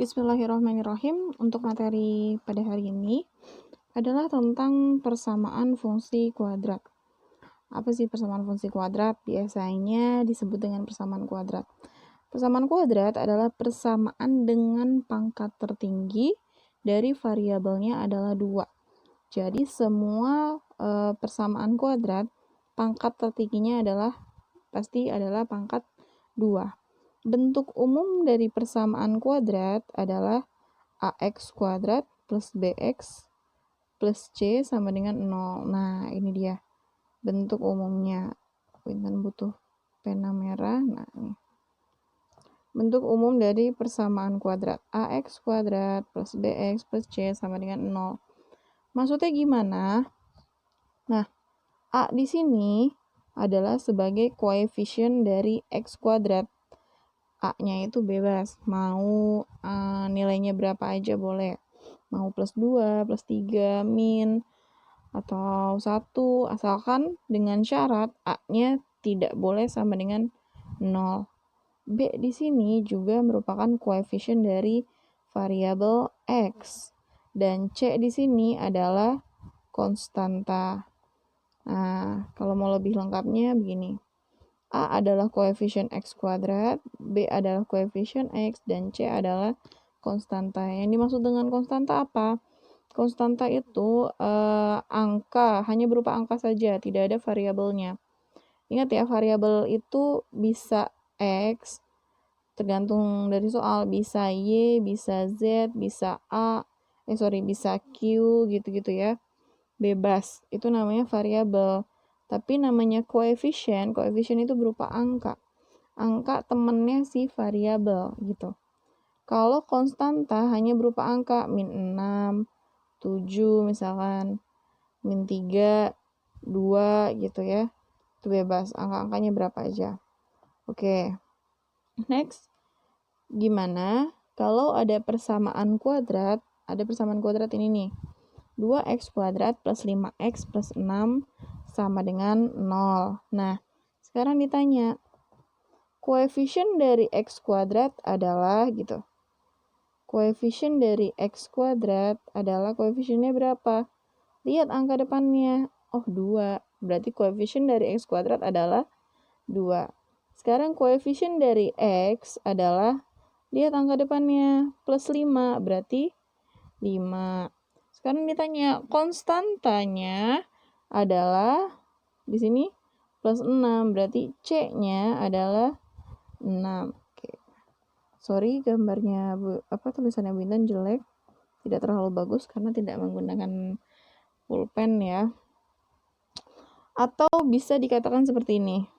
Bismillahirrahmanirrahim. Untuk materi pada hari ini adalah tentang persamaan fungsi kuadrat. Apa sih persamaan fungsi kuadrat? Biasanya disebut dengan persamaan kuadrat. Persamaan kuadrat adalah persamaan dengan pangkat tertinggi dari variabelnya adalah 2. Jadi semua persamaan kuadrat pangkat tertingginya pasti adalah pangkat 2. Bentuk umum dari persamaan kuadrat adalah ax kuadrat plus bx plus c sama dengan 0. Nah, ini dia bentuk umumnya. Pinten butuh pena merah. Nah, ini. Bentuk umum dari persamaan kuadrat. Ax kuadrat plus bx plus c sama dengan 0. Maksudnya gimana? Nah, a di sini adalah sebagai koefisien dari x kuadrat. A-nya itu bebas, mau nilainya berapa aja boleh. Mau plus 2, plus 3, min, atau 1, asalkan dengan syarat A-nya tidak boleh sama dengan 0. B di sini juga merupakan koefisien dari variabel X. Dan C di sini adalah konstanta. Nah, kalau mau lebih lengkapnya begini. A adalah koefisien X kuadrat, B adalah koefisien X, dan C adalah konstanta. Yang dimaksud dengan konstanta apa? Konstanta itu angka, hanya berupa angka saja, tidak ada variabelnya. Ingat ya, variabel itu bisa X, tergantung dari soal, bisa Y, bisa Z, bisa bisa Q, gitu-gitu ya. Bebas, itu namanya variabel. Tapi namanya koefisien itu berupa angka. Angka temennya si variabel gitu. Kalau konstanta hanya berupa angka min 6, 7 misalkan, min 3, 2 gitu ya. Itu bebas, angka-angkanya berapa aja. Oke. Next. Gimana kalau ada persamaan kuadrat ini nih. 2x kuadrat plus 5x plus 6 sama dengan 0. Nah, sekarang ditanya, koefisien dari x kuadrat adalah gitu. Koefisien dari x kuadrat adalah koefisiennya berapa? Lihat angka depannya. Oh, 2. Berarti koefisien dari x kuadrat adalah 2. Sekarang koefisien dari x adalah, lihat angka depannya, plus 5. Berarti 5. Sekarang ditanya, konstantanya adalah di sini plus 6, berarti C-nya adalah 6. Oke. Sorry gambarnya tulisannya Bu Intan jelek, tidak terlalu bagus karena tidak menggunakan pulpen ya. Atau bisa dikatakan seperti ini.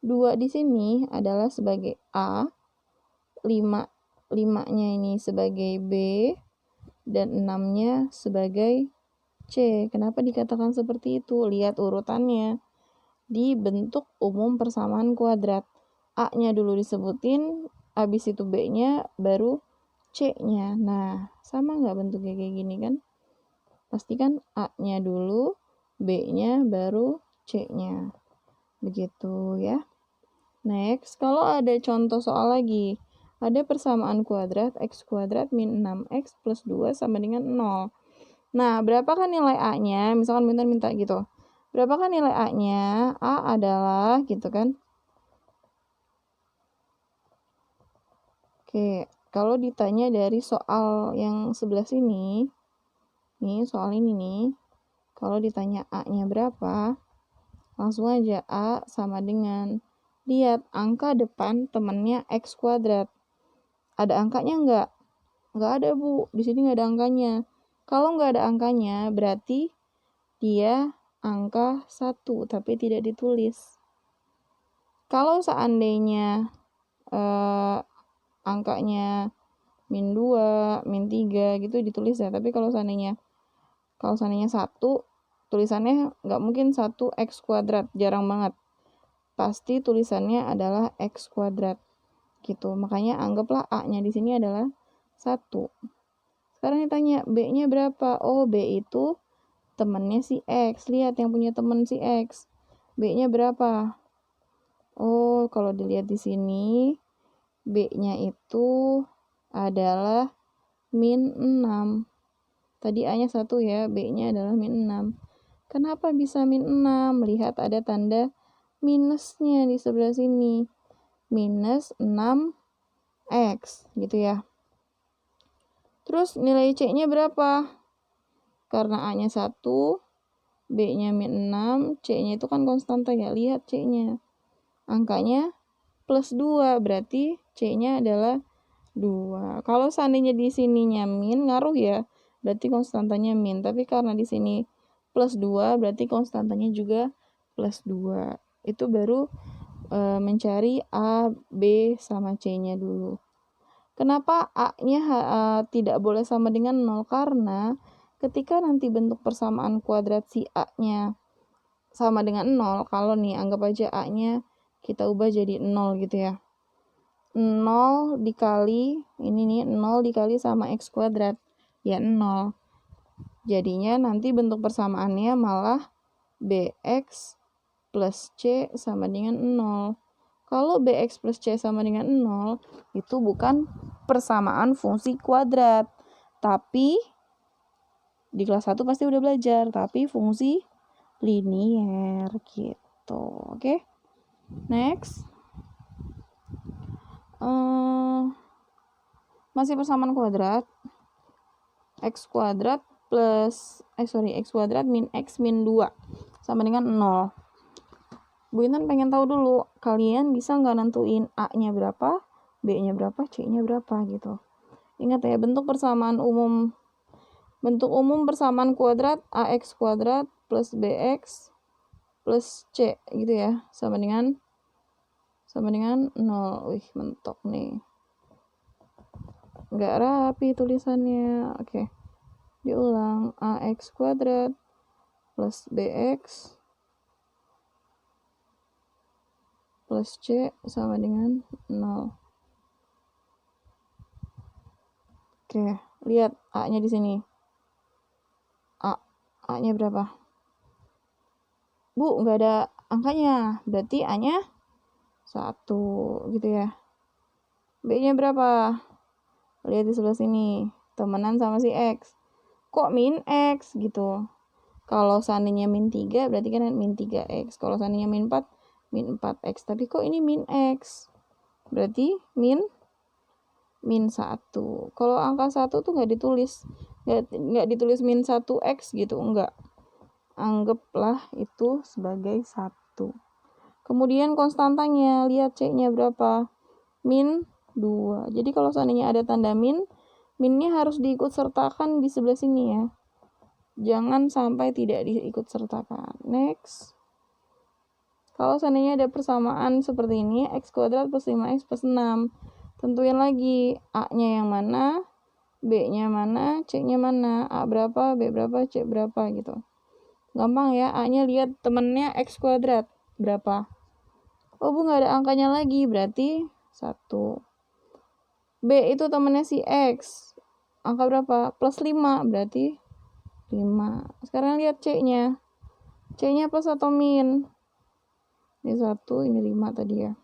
2 di sini adalah sebagai A, 5-nya ini sebagai B, dan 6-nya sebagai C. Kenapa dikatakan seperti itu? Lihat urutannya. Di bentuk umum persamaan kuadrat. A-nya dulu disebutin, habis itu B-nya, baru C-nya. Nah, sama nggak bentuknya kayak gini kan? Pastikan A-nya dulu, B-nya, baru C-nya. Begitu ya. Next, kalau ada contoh soal lagi. Ada persamaan kuadrat x kuadrat min 6x plus 2 sama dengan 0. Nah, berapakah nilai A-nya? Misalkan minta gitu. Berapakah nilai A-nya? A adalah gitu kan. Oke, kalau ditanya dari soal yang sebelah sini, nih soal ini nih, kalau ditanya A-nya berapa, langsung aja A sama dengan, lihat angka depan temennya x kuadrat. Ada angkanya enggak? Enggak ada, Bu. Di sini enggak ada angkanya. Kalau enggak ada angkanya, berarti dia angka 1, tapi tidak ditulis. Kalau seandainya angkanya min 2, min 3 gitu ditulis ya. Tapi kalau seandainya 1, tulisannya enggak mungkin 1x kuadrat. Jarang banget. Pasti tulisannya adalah x kuadrat. Gitu. Makanya anggaplah A-nya di sini adalah 1. Sekarang ditanya B-nya berapa? Oh, B itu temennya si X. Lihat yang punya temen si X. B-nya berapa? Oh, kalau dilihat di sini B-nya itu adalah min 6. Tadi A-nya 1 ya, B-nya adalah min 6. Kenapa bisa min 6? Lihat ada tanda minusnya di sebelah sini. Minus 6x gitu ya. Terus nilai C-nya berapa? Karena A-nya 1, B-nya min 6, C-nya itu kan konstanta ya. Lihat C-nya. Angkanya plus 2, berarti C-nya adalah 2. Kalau seandainya di sininya min, ngaruh ya. Berarti konstantanya min. Tapi karena di sini plus 2, berarti konstantanya juga plus 2. Itu baru mencari A, B, sama C-nya dulu. Kenapa A-nya tidak boleh sama dengan 0? Karena ketika nanti bentuk persamaan kuadrat si A-nya sama dengan 0, kalau nih anggap aja A-nya kita ubah jadi 0 gitu ya. 0 dikali, ini nih 0 dikali sama X kuadrat, ya 0. Jadinya nanti bentuk persamaannya malah BX plus C sama dengan 0. Kalau BX plus C sama dengan 0, itu bukan persamaan fungsi kuadrat. Tapi, di kelas 1 pasti udah belajar, tapi fungsi linier gitu. Oke? Next. Masih persamaan kuadrat. X kuadrat plus, X kuadrat min X min 2 sama dengan 0. Bu Intan pengen tahu dulu, kalian bisa nggak nentuin A-nya berapa, B-nya berapa, C-nya berapa gitu. Ingat ya, bentuk umum persamaan kuadrat AX kuadrat plus BX plus C gitu ya, sama dengan 0. Wih, mentok nih. Nggak rapi tulisannya. Oke. Diulang, AX kuadrat plus BX plus C sama dengan 0. Oke, lihat A-nya di sini. A-nya berapa? Bu, nggak ada angkanya. Berarti A-nya 1 gitu ya. B-nya berapa? Lihat di sebelah sini. Temenan sama si X. Kok min X gitu? Kalau seandainya min 3, berarti kan min 3X. Kalau seandainya min 4, min 4X. Tapi kok ini min X? Berarti min 1. Kalau angka 1 tuh nggak ditulis. Nggak ditulis min 1X gitu. Enggak. Anggaplah itu sebagai 1. Kemudian konstantanya. Lihat C-nya berapa? Min 2. Jadi kalau seandainya ada tanda min, minnya harus diikut sertakan di sebelah sini ya. Jangan sampai tidak diikut sertakan. Next. Kalau seandainya ada persamaan seperti ini, X kuadrat plus 5X plus 6. Tentuin lagi A-nya yang mana, B-nya mana, C-nya mana. A berapa, B berapa, C berapa gitu. Gampang ya, A-nya lihat temennya X kuadrat. Berapa? Oh, Bu, nggak ada angkanya lagi, berarti 1. B itu temennya si X. Angka berapa? Plus 5, berarti 5. Sekarang lihat C-nya. C-nya plus atau min? Ini 1, ini 5 tadi ya.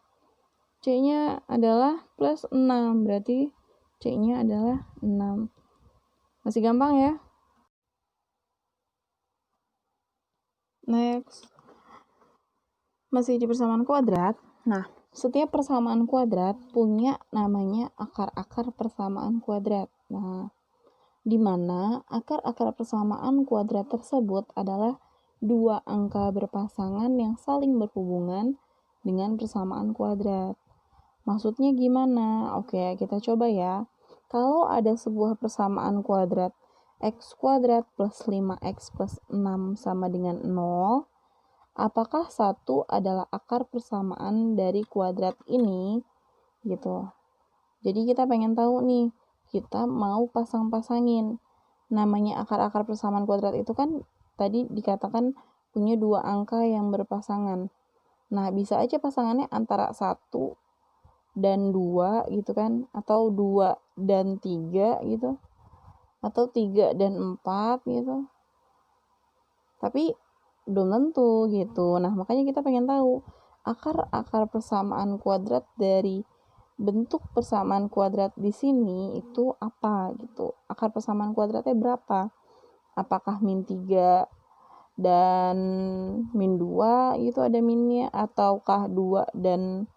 C-nya adalah plus 6, berarti C-nya adalah 6. Masih gampang ya? Next. Masih di persamaan kuadrat. Nah, setiap persamaan kuadrat punya namanya akar-akar persamaan kuadrat. Nah, di mana akar-akar persamaan kuadrat tersebut adalah dua angka berpasangan yang saling berhubungan dengan persamaan kuadrat. Maksudnya gimana? Oke, kita coba ya. Kalau ada sebuah persamaan kuadrat X kuadrat plus 5X plus 6 sama dengan 0, apakah 1 adalah akar persamaan dari kuadrat ini? Gitu. Jadi kita pengen tahu nih, kita mau pasang-pasangin. Namanya akar-akar persamaan kuadrat itu kan tadi dikatakan punya dua angka yang berpasangan. Nah, bisa aja pasangannya antara 1 dan 2 gitu kan, atau 2 dan 3 gitu, atau 3 dan 4 gitu. Tapi belum tentu gitu. Nah, makanya kita pengen tahu akar-akar persamaan kuadrat dari bentuk persamaan kuadrat di sini itu apa gitu. Akar persamaan kuadratnya berapa? Apakah min 3 dan min 2 gitu ada minnya, ataukah 2 dan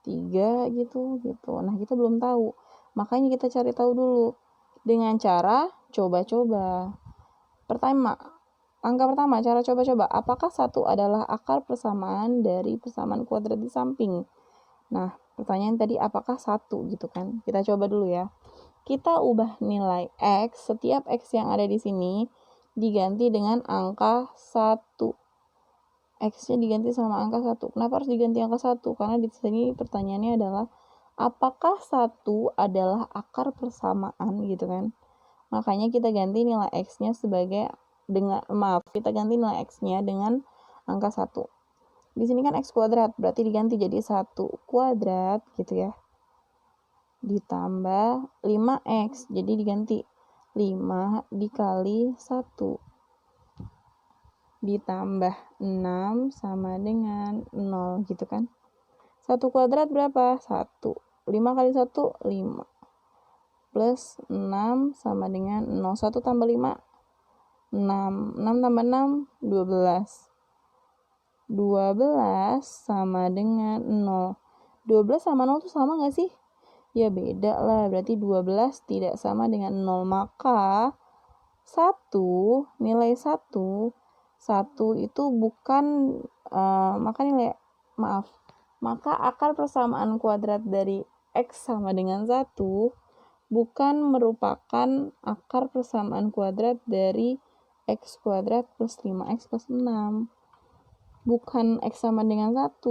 3 gitu. Nah, kita belum tahu. Makanya kita cari tahu dulu dengan cara coba-coba. Angka pertama, cara coba-coba. Apakah 1 adalah akar persamaan dari persamaan kuadrat di samping? Nah, pertanyaan tadi apakah 1 gitu kan. Kita coba dulu ya. Kita ubah nilai X, setiap X yang ada di sini diganti dengan angka 1. X-nya diganti sama angka 1. Kenapa harus diganti angka 1? Karena di sini pertanyaannya adalah apakah 1 adalah akar persamaan gitu kan. Makanya kita ganti nilai X-nya kita ganti nilai X-nya dengan angka 1. Di sini kan X kuadrat, berarti diganti jadi 1 kuadrat gitu ya. Ditambah 5X, jadi diganti 5 dikali 1. Ditambah 6 sama dengan 0 gitu kan. 1 kuadrat berapa? 1. 5 kali 1, 5. Plus 6 sama dengan 0. 1 tambah 5, 6. 6 tambah 6, 12. 12 sama dengan 0. 12 sama 0 itu sama gak sih? Ya beda lah, berarti 12 tidak sama dengan 0. Maka 1, nilai 1 itu bukan, maka akar persamaan kuadrat dari X sama dengan 1 bukan merupakan akar persamaan kuadrat dari X kuadrat plus 5X plus 6. Bukan X sama dengan 1,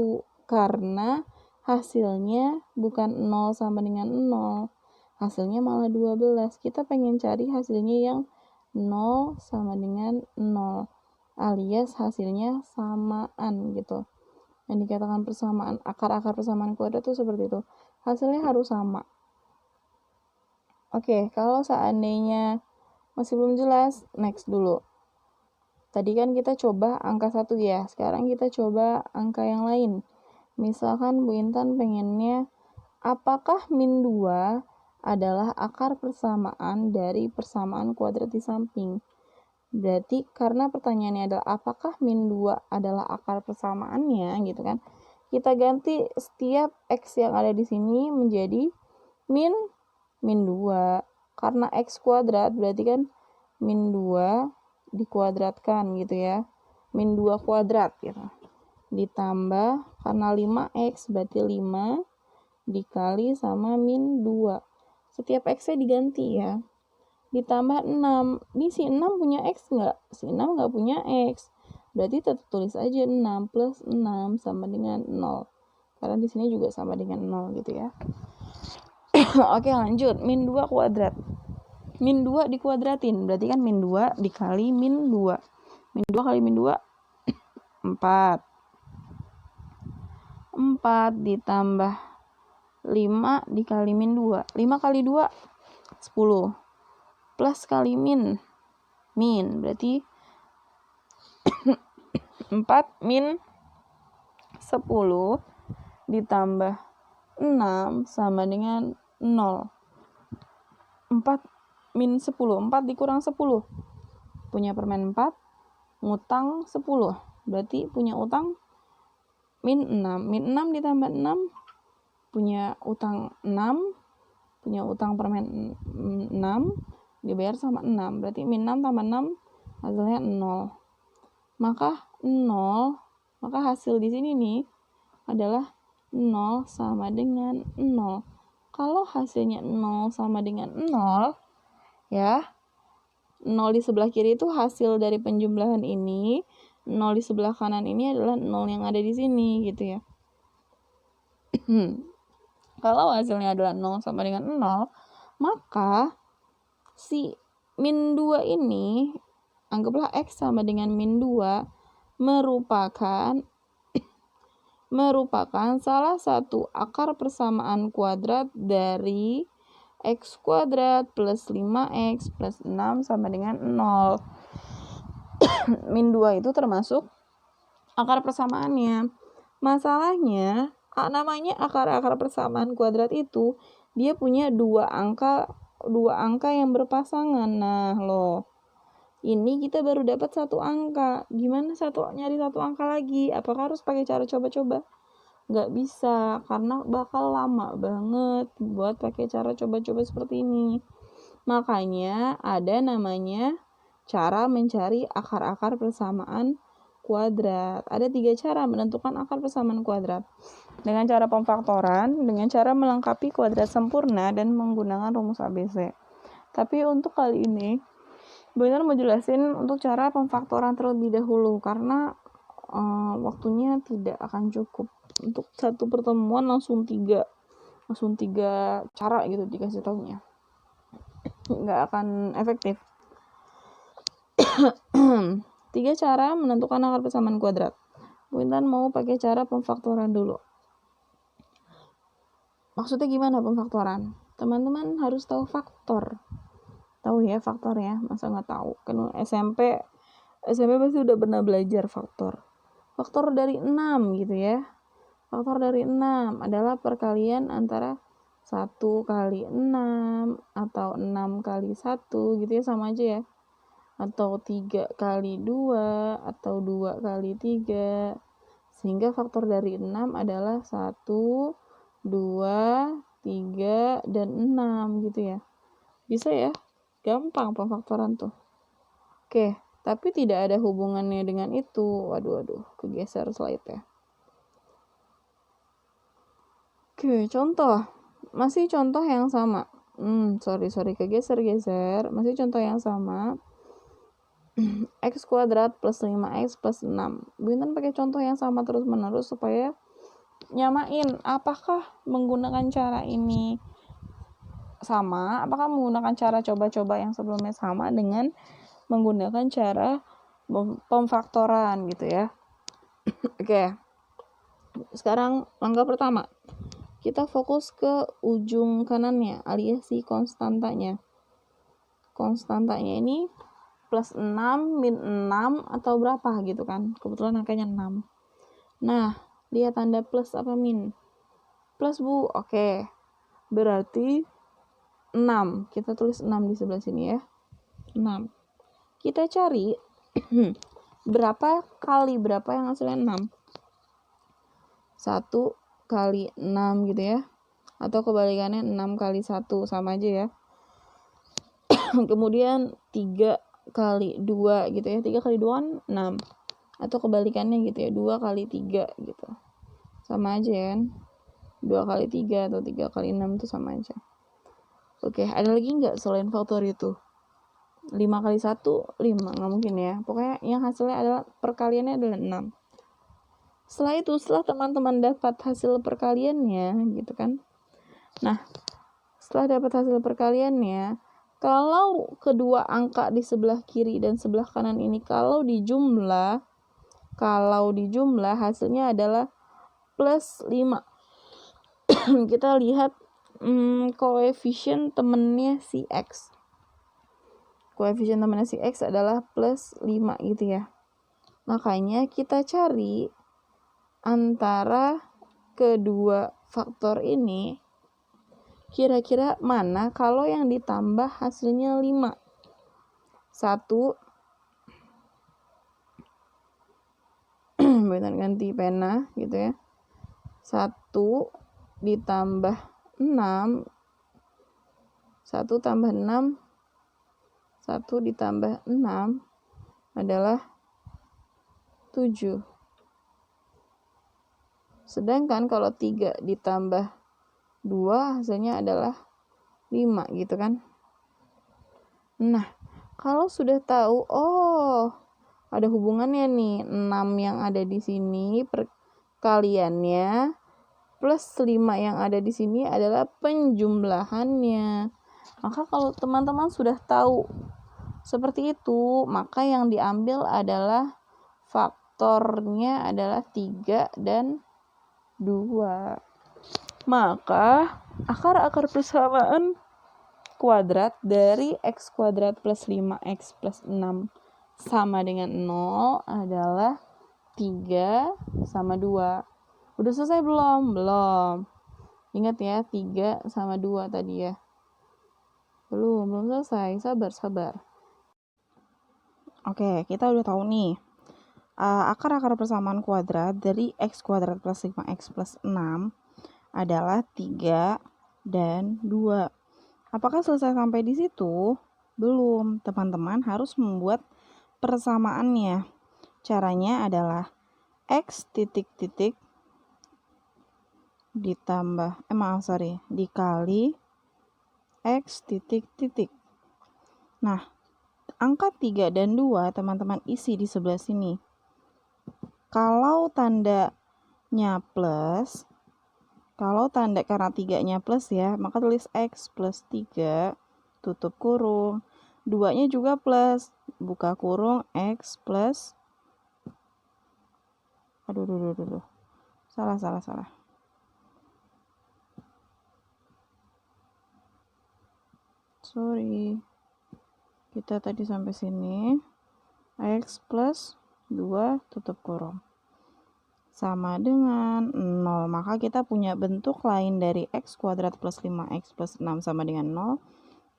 karena hasilnya bukan 0 sama dengan 0. Hasilnya malah 12. Kita pengen cari hasilnya yang 0 sama dengan 0. Alias hasilnya samaan gitu. Yang dikatakan persamaan, akar-akar persamaan kuadrat itu seperti itu. Hasilnya harus sama. Oke, kalau seandainya masih belum jelas, next dulu. Tadi kan kita coba angka 1 ya, sekarang kita coba angka yang lain. Misalkan Bu Intan pengennya, apakah min 2 adalah akar persamaan dari persamaan kuadrat di samping? Berarti karena pertanyaannya adalah apakah min 2 adalah akar persamaannya gitu kan. Kita ganti setiap X yang ada di sini menjadi min 2. Karena X kuadrat berarti kan min 2 dikuadratkan gitu ya. Min 2 kuadrat gitu. Ditambah karena 5X berarti 5 dikali sama min 2. Setiap X-nya diganti ya. Ditambah 6. Ini si 6 punya X enggak? Si 6 enggak punya X. Berarti tetap tulis aja 6 plus 6 sama dengan 0. Karena di sini juga sama dengan 0 gitu ya. Oke, lanjut. Min 2 kuadrat. Min 2 dikuadratin. Berarti kan min 2 dikali min 2. Min 2 kali min 2, 4. 4 ditambah 5 dikali min 2. 5 kali 2, 10. Plus kali min. Berarti 4 min 10 ditambah 6 sama dengan 0. 4 min 10. 4 dikurang 10. Punya permen 4. Ngutang 10. Berarti punya utang min 6. Min 6 ditambah 6. Punya utang 6. Punya utang permen 6. Dibayar sama 6. Berarti min 6 tambah 6 hasilnya 0. Maka hasil di sini nih adalah 0 sama dengan 0. Kalau hasilnya 0 sama dengan 0 ya, 0 di sebelah kiri itu hasil dari penjumlahan ini, 0 di sebelah kanan ini adalah 0 yang ada di sini gitu ya. Kalau hasilnya adalah 0 sama dengan 0, maka si min 2 ini, anggaplah X sama dengan min 2, merupakan salah satu akar persamaan kuadrat dari X kuadrat plus 5X plus 6 sama dengan 0. Min 2 itu termasuk akar persamaannya. Masalahnya Namanya akar-akar persamaan kuadrat itu dia punya dua angka yang berpasangan. Nah, loh. Ini kita baru dapat satu angka. Gimana nyari satu angka lagi? Apakah harus pakai cara coba-coba? Nggak bisa, karena bakal lama banget buat pakai cara coba-coba seperti ini. Makanya ada namanya cara mencari akar-akar persamaan kuadrat. Ada 3 cara menentukan akar persamaan kuadrat. Dengan cara pemfaktoran, dengan cara melengkapi kuadrat sempurna, dan menggunakan rumus ABC. Tapi untuk kali ini, benar mau jelasin untuk cara pemfaktoran terlebih dahulu, karena waktunya tidak akan cukup. Untuk satu pertemuan langsung tiga cara gitu dikasih taunya. Nggak akan efektif. 3 cara menentukan akar persamaan kuadrat. Bu Intan mau pakai cara pemfaktoran dulu. Maksudnya gimana pemfaktoran? Teman-teman harus tahu faktor. Tahu ya faktor ya, masa nggak tahu? Kan SMP pasti udah pernah belajar faktor. Faktor dari 6 gitu ya. Faktor dari 6 adalah perkalian antara 1 kali 6 atau 6 kali 1 gitu ya, sama aja ya. Atau 3 kali 2 atau 2 kali 3. Sehingga faktor dari 6 adalah 1, 2, 3, dan 6 gitu ya. Bisa ya? Gampang pemfaktoran tuh. Oke, tapi tidak ada hubungannya dengan itu. Waduh, kegeser slide ya. Oke, contoh. Masih contoh yang sama. Sorry, kegeser. Masih contoh yang sama. X kuadrat plus 5x plus 6. Bu Intan pakai contoh yang sama terus-menerus supaya nyamain. Apakah menggunakan cara ini sama? Apakah menggunakan cara coba-coba yang sebelumnya sama dengan menggunakan cara pemfaktoran gitu ya. Oke. Sekarang langkah pertama. Kita fokus ke ujung kanannya alias si konstantanya. Konstantanya ini plus 6, min 6 atau berapa gitu kan. Kebetulan angkanya 6. Nah, lihat tanda plus apa min? Plus Bu. Oke. Berarti 6. Kita tulis 6 di sebelah sini ya. 6. Kita cari berapa kali berapa yang hasilnya 6. 1 kali 6 gitu ya. Atau kebalikannya 6 kali 1, sama aja ya. Kemudian 3 kali 2 gitu ya. 3 kali 2 kan 6. Atau kebalikannya gitu ya, 2 kali 3 gitu. Sama aja kan. 2 kali 3 atau 3 kali 6 itu sama aja. Oke, ada lagi nggak selain faktor itu? 5 kali 1, 5. Nggak mungkin ya. Pokoknya yang hasilnya adalah perkaliannya adalah 6. Setelah itu, setelah teman-teman dapat hasil perkaliannya gitu kan. Nah, setelah dapat hasil perkaliannya, kalau kedua angka di sebelah kiri dan sebelah kanan ini kalau dijumlah hasilnya adalah plus 5. Kita lihat koefisien temennya si X. Koefisien temennya si X adalah plus 5 gitu ya. Makanya kita cari antara kedua faktor ini kira-kira mana kalau yang ditambah hasilnya 5. 1 benar ganti pena gitu ya. 1 ditambah 6, 1 tambah 6, 1 ditambah 6 adalah 7. Sedangkan kalau 3 ditambah 2 hasilnya adalah 5 gitu kan. Nah, kalau sudah tahu, ada hubungannya nih, 6 yang ada di sini perkaliannya plus 5 yang ada di sini adalah penjumlahannya. Maka kalau teman-teman sudah tahu seperti itu, maka yang diambil adalah faktornya adalah 3 dan 2. Maka akar-akar persamaan kuadrat dari x kuadrat plus 5x plus 6 sama dengan 0 adalah 3 sama 2. Udah selesai belum? Belum. Ingat ya, 3 sama 2 tadi ya. Belum selesai. Sabar. Oke, kita udah tahu nih. Akar-akar persamaan kuadrat dari x kuadrat plus 5x plus 6 adalah 3 dan 2. Apakah selesai sampai di situ? Belum. Teman-teman harus membuat persamaannya. Caranya adalah x titik-titik dikali x titik-titik. Nah, angka 3 dan 2 teman-teman isi di sebelah sini. Kalau tandanya plus, karena 3-nya plus ya, maka tulis x plus 3, tutup kurung. 2-nya juga plus, buka kurung, x plus, salah. Sorry. Kita tadi sampai sini. X plus 2 tutup kurung. Sama dengan 0. Maka kita punya bentuk lain dari x kuadrat plus 5x plus 6 sama dengan 0.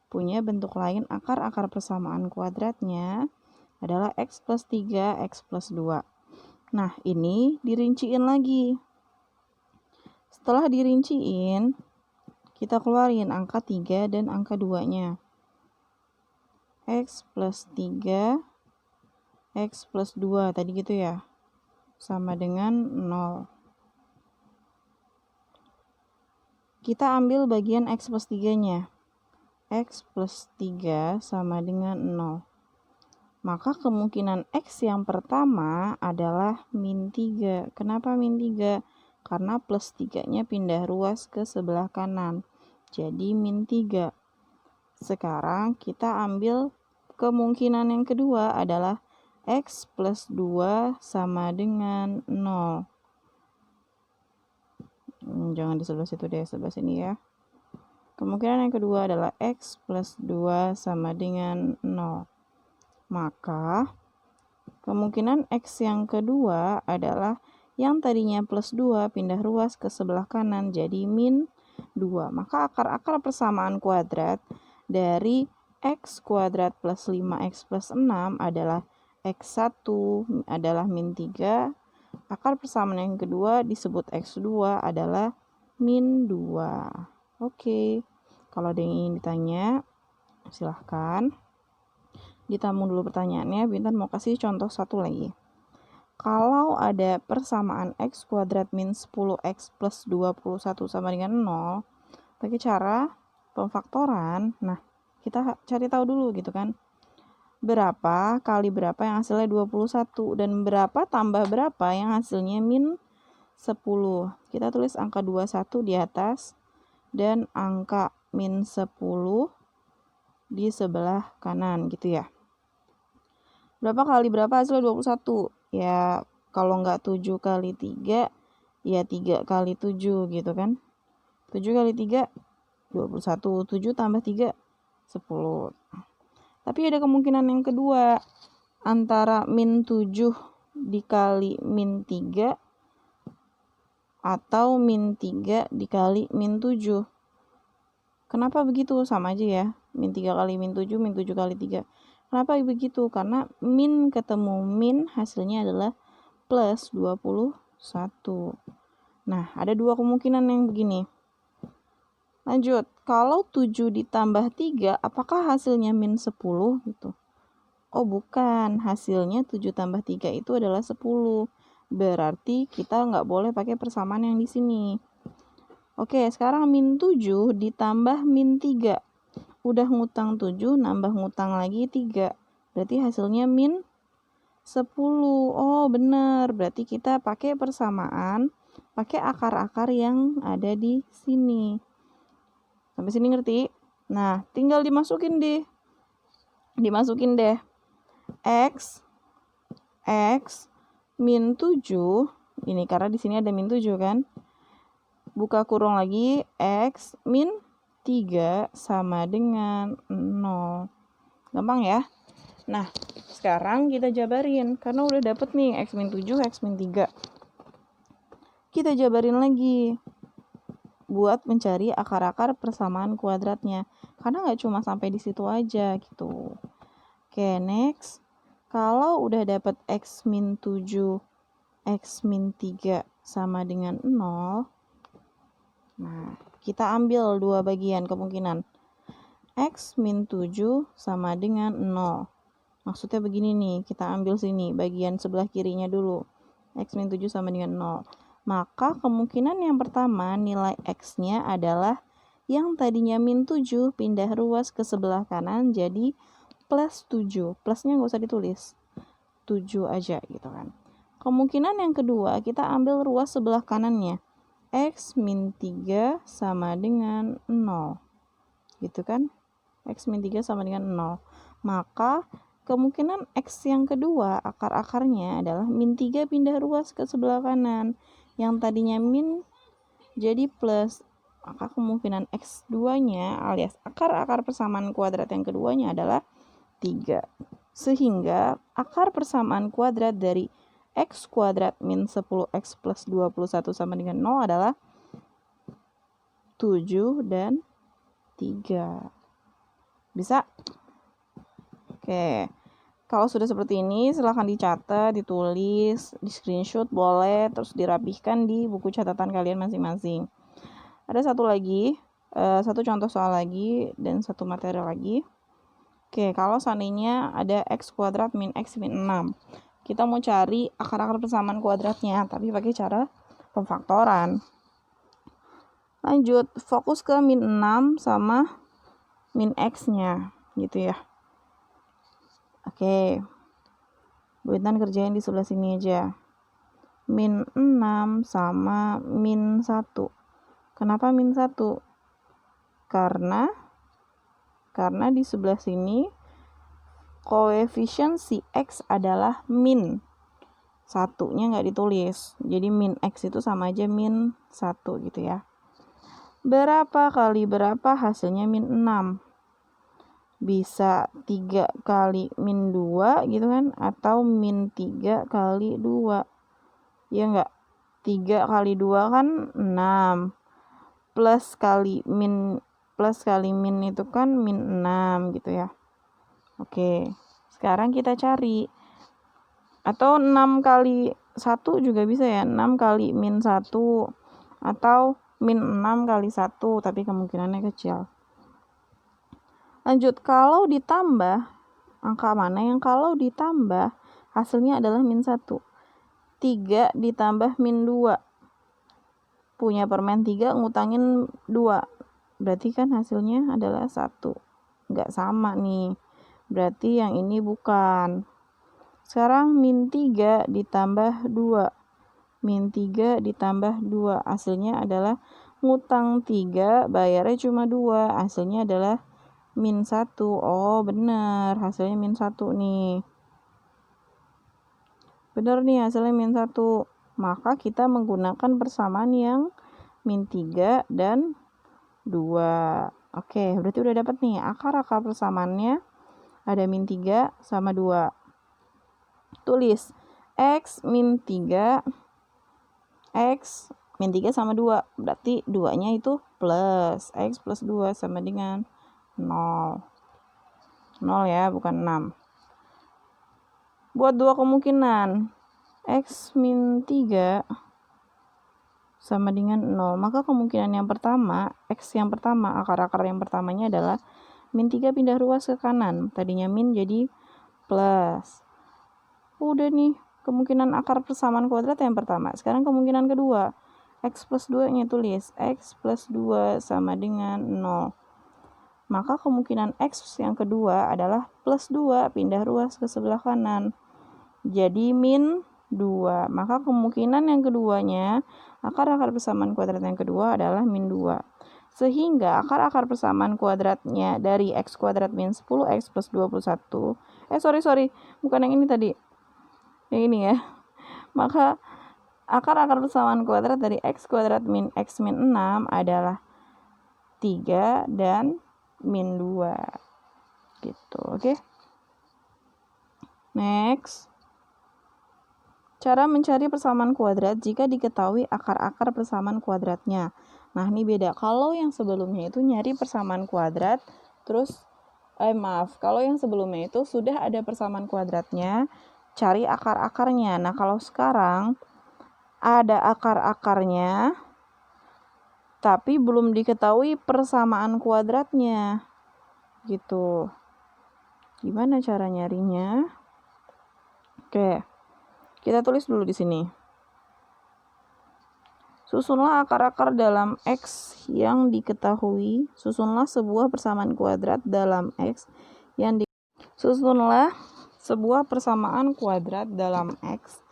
Punya bentuk lain akar-akar persamaan kuadratnya adalah x plus 3, x plus 2. Nah, ini dirinciin lagi. Setelah dirinciin, kita keluarin angka 3 dan angka 2-nya. X plus 3, X plus 2, tadi gitu ya. Sama dengan 0. Kita ambil bagian X plus 3-nya. X plus 3 sama dengan 0. Maka kemungkinan X yang pertama adalah min 3. Kenapa min 3? Karena plus 3-nya pindah ruas ke sebelah kanan. Jadi min 3. Sekarang kita ambil kemungkinan yang kedua adalah X plus 2 sama dengan 0. Jangan di sebelah situ deh, sebelah sini ya. Kemungkinan yang kedua adalah X plus 2 sama dengan 0. Maka kemungkinan X yang kedua adalah yang tadinya plus 2 pindah ruas ke sebelah kanan jadi min 2. Maka akar-akar persamaan kuadrat dari x kuadrat plus 5x plus 6 adalah x1 adalah min 3. Akar persamaan yang kedua disebut x2 adalah min 2. Oke. Kalau ada yang ingin ditanya, silahkan. Ditamu dulu pertanyaannya. Bintan mau kasih contoh satu lagi. Kalau ada persamaan x kuadrat min 10x plus 21 sama dengan 0, pakai cara pemfaktoran. Nah, kita cari tahu dulu gitu kan. Berapa kali berapa yang hasilnya 21 dan berapa tambah berapa yang hasilnya min 10. Kita tulis angka 21 di atas dan angka min 10 di sebelah kanan gitu ya. Berapa kali berapa hasilnya 21? Ya, kalau nggak 7 kali 3, ya 3 kali 7 gitu kan. 7 kali 3, 21. 7 tambah 3, 10. Tapi ada kemungkinan yang kedua. Antara min 7 dikali min 3 atau min 3 dikali min 7. Kenapa begitu? Sama aja ya. Min 3 kali min 7, min 7 kali 3. Kenapa begitu? Karena min ketemu min hasilnya adalah plus 21. Nah, ada dua kemungkinan yang begini. Lanjut, kalau 7 ditambah 3, apakah hasilnya min 10 gitu? Oh bukan, hasilnya 7 tambah 3 itu adalah 10. Berarti kita nggak boleh pakai persamaan yang di sini. Oke, sekarang min 7 ditambah min 3. Udah ngutang 7, nambah ngutang lagi 3. Berarti hasilnya min 10. Oh benar, berarti kita pakai persamaan, pakai akar-akar yang ada di sini. Sampai sini ngerti? Nah, tinggal dimasukin deh. X min 7. Ini karena di sini ada min 7 kan? Buka kurung lagi, X min 3 sama dengan 0. Gampang ya? Nah, sekarang kita jabarin. Karena udah dapet nih X min 7, X min 3. kita jabarin lagi buat mencari akar-akar persamaan kuadratnya. Karena nggak cuma sampai di situ aja gitu. Oke, next. Kalau udah dapat X min 7, X min 3 sama dengan 0, nah, kita ambil dua bagian kemungkinan. X min 7 sama dengan 0. Maksudnya begini nih, kita ambil sini, bagian sebelah kirinya dulu. X min 7 sama dengan 0. Maka kemungkinan yang pertama nilai X-nya adalah yang tadinya min 7 pindah ruas ke sebelah kanan jadi plus 7. Plusnya nggak usah ditulis. 7 aja gitu kan. Kemungkinan yang kedua kita ambil ruas sebelah kanannya. X min 3 sama dengan 0. Gitu kan? X min 3 sama dengan 0. Maka kemungkinan X yang kedua akar-akarnya adalah min 3 pindah ruas ke sebelah kanan. Yang tadinya min jadi plus. Maka kemungkinan X2-nya alias akar-akar persamaan kuadrat yang keduanya adalah 3. Sehingga akar persamaan kuadrat dari X kuadrat min 10X plus 21 sama dengan 0 adalah 7 dan 3. Bisa? Oke. Kalau sudah seperti ini, silahkan dicatat, ditulis, di screenshot boleh, terus dirapihkan di buku catatan kalian masing-masing. Ada satu lagi, satu contoh soal lagi, dan satu materi lagi. Oke, kalau seandainya ada X kuadrat min X min 6. Kita mau cari akar-akar persamaan kuadratnya, tapi pakai cara pemfaktoran. Lanjut, fokus ke min 6 sama min X-nya, gitu ya. Oke, Bu Intan kerjain di sebelah sini aja. Min 6 sama min 1. Kenapa min 1? Karena di sebelah sini koefisien si X adalah min. Satunya nggak ditulis. Jadi min X itu sama aja min 1 gitu ya. Berapa kali berapa hasilnya min 6? Bisa 3 kali min 2 gitu kan, atau min 3 kali 2. Ya enggak? 3 kali 2 kan 6. Plus kali min itu kan min 6 gitu ya. Oke, sekarang kita cari. Atau 6 kali 1 juga bisa ya, 6 kali min 1. Atau min 6 kali 1, tapi kemungkinannya kecil. Lanjut, kalau ditambah, angka mana yang kalau ditambah hasilnya adalah min 1? 3 ditambah min 2. Punya permen 3, ngutangin 2. Berarti kan hasilnya adalah 1. Nggak sama nih. Berarti yang ini bukan. Sekarang min 3 ditambah 2. Min 3 ditambah 2. Hasilnya adalah ngutang 3, bayarnya cuma 2. Hasilnya adalah min 1. Oh bener, hasilnya min 1 nih. Bener nih hasilnya min 1. Maka kita menggunakan persamaan yang min 3 dan 2. Oke, berarti udah dapat nih akar-akar persamaannya. Ada min 3 sama 2. Tulis X min 3. X min 3 sama 2. Berarti 2-nya itu plus. X plus 2 sama dengan 0. 0 ya, bukan 6. Buat dua kemungkinan. X min 3 sama dengan 0. Maka kemungkinan yang pertama, X yang pertama, akar-akar yang pertamanya adalah min 3 pindah ruas ke kanan. Tadinya min jadi plus. Udah nih, kemungkinan akar persamaan kuadrat yang pertama. Sekarang kemungkinan kedua. X plus 2-nya tulis. X plus 2 sama dengan 0. Maka kemungkinan X yang kedua adalah plus 2 pindah ruas ke sebelah kanan. Jadi min 2. Maka kemungkinan yang keduanya, akar-akar persamaan kuadrat yang kedua adalah min 2. Sehingga akar-akar persamaan kuadratnya dari X kuadrat min 10X plus 21. Sorry. Bukan yang ini tadi. Yang ini ya. Maka akar-akar persamaan kuadrat dari X kuadrat min X min 6 adalah 3 dan min 2 gitu. Oke. Next. Cara mencari persamaan kuadrat jika diketahui akar-akar persamaan kuadratnya. Nah, ini beda. Kalau yang sebelumnya itu nyari persamaan kuadrat, terus kalau yang sebelumnya itu sudah ada persamaan kuadratnya, cari akar-akarnya. Nah, kalau sekarang ada akar-akarnya, tapi belum diketahui persamaan kuadratnya. Gitu. Gimana cara nyarinya? Oke. Kita tulis dulu di sini. Susunlah akar-akar dalam X yang diketahui. Susunlah sebuah persamaan kuadrat dalam X yang Susunlah sebuah persamaan kuadrat dalam X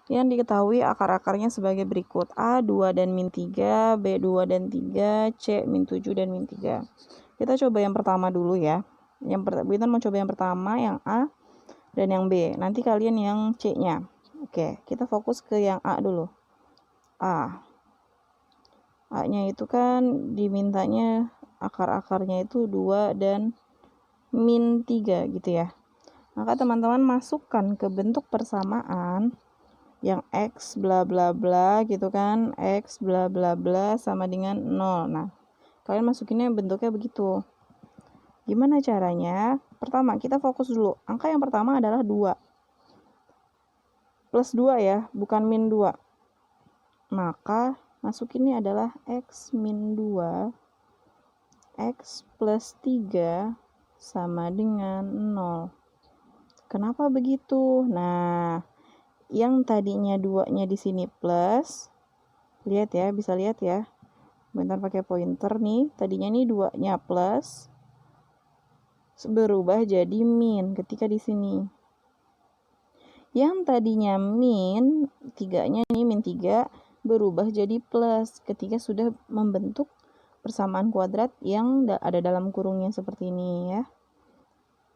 yang diketahui akar-akarnya sebagai berikut. A 2 dan min 3, B 2 dan 3, C min 7 dan min 3. Kita coba yang pertama dulu ya. Kita mau coba yang pertama, yang A dan yang B. Nanti kalian yang C-nya. Oke, kita fokus ke yang A dulu. A-nya itu kan dimintanya akar-akarnya itu 2 dan min 3 gitu ya. Maka teman-teman masukkan ke bentuk persamaan yang X bla bla bla gitu kan. X bla bla bla sama dengan 0. Nah, kalian masukinnya bentuknya begitu. Gimana caranya? Pertama, kita fokus dulu. Angka yang pertama adalah 2. Plus 2 ya, bukan min 2. Maka masukinnya adalah X min 2, X plus 3 sama dengan 0. Kenapa begitu? Nah, yang tadinya 2-nya di sini plus, lihat ya, bisa lihat ya. Bentar pakai pointer nih, tadinya nih 2-nya plus, berubah jadi min ketika di sini. Yang tadinya min, 3-nya nih min 3, berubah jadi plus ketika sudah membentuk persamaan kuadrat yang ada dalam kurungnya seperti ini ya.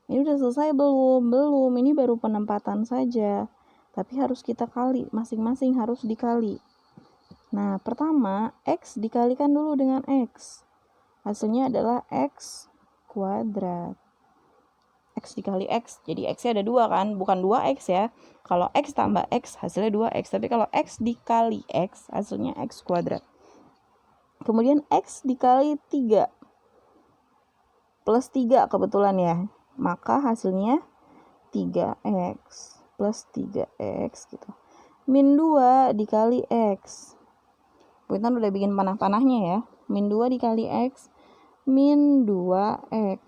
Ini udah selesai belum? Belum, ini baru penempatan saja. Tapi harus kita kali, masing-masing harus dikali. Nah, pertama, X dikalikan dulu dengan X. Hasilnya adalah X kuadrat. X dikali X, jadi X-nya ada 2 kan, bukan 2X ya. Kalau X tambah X, hasilnya 2X. Tapi kalau X dikali X, hasilnya X kuadrat. Kemudian X dikali 3. Plus 3 kebetulan ya. Maka hasilnya 3X plus 3X gitu. Min 2 dikali X. Punten udah bikin panah-panahnya ya. Min 2 dikali X, min 2X.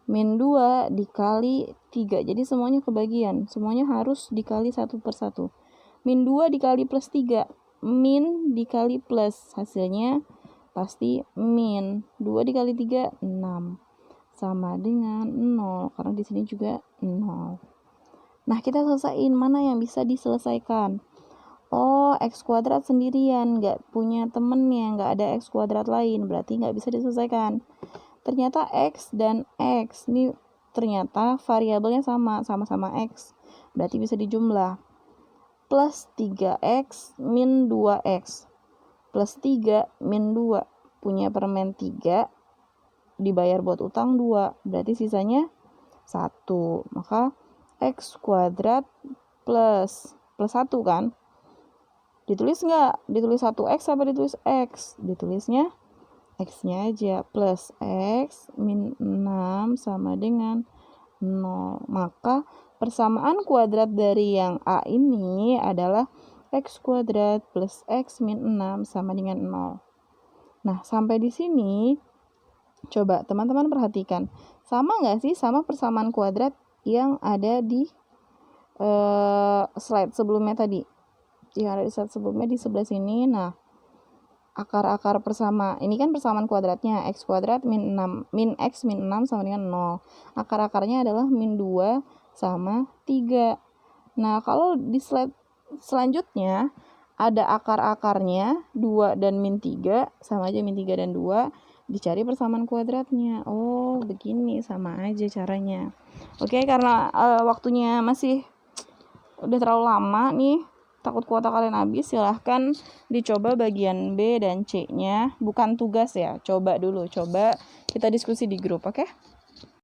Min 2 dikali 3. Jadi semuanya kebagian. Semuanya harus dikali satu per satu. Min 2 dikali plus 3. Min dikali plus. Hasilnya pasti min. 2 dikali 3, 6. Sama dengan 0. Karena di sini juga 0. Nah, kita selesaiin mana yang bisa diselesaikan. Oh, X kuadrat sendirian. Nggak punya temennya. Nggak ada X kuadrat lain. Berarti nggak bisa diselesaikan. Ternyata X dan X ini ternyata variabelnya sama-sama X. Berarti bisa dijumlah. Plus 3X min 2X. Plus 3 min 2. Punya permen 3. Dibayar buat utang 2. Berarti sisanya 1. Maka X kuadrat plus 1 kan. Ditulis nggak? Ditulis 1X apa ditulis X? Ditulisnya X-nya aja, plus X min 6 sama dengan 0. Maka persamaan kuadrat dari yang A ini adalah X kuadrat plus X min 6 sama dengan 0. Nah, sampai di sini, coba teman-teman perhatikan. Sama nggak sih sama persamaan kuadrat yang ada di slide sebelumnya tadi? Yang ada di slide sebelumnya di sebelah sini. Nah, akar-akar ini kan persamaan kuadratnya X kuadrat min X min 6 sama dengan 0. Akar-akarnya adalah min 2 sama 3. Nah, kalau di slide selanjutnya ada akar-akarnya 2 dan min 3, sama aja min 3 dan 2, dicari persamaan kuadratnya. Oh, begini, sama aja caranya. Oke, karena waktunya masih udah terlalu lama nih, takut kuota kalian habis, silahkan dicoba bagian B dan C-nya. Bukan tugas ya, coba dulu. Coba kita diskusi di grup, oke?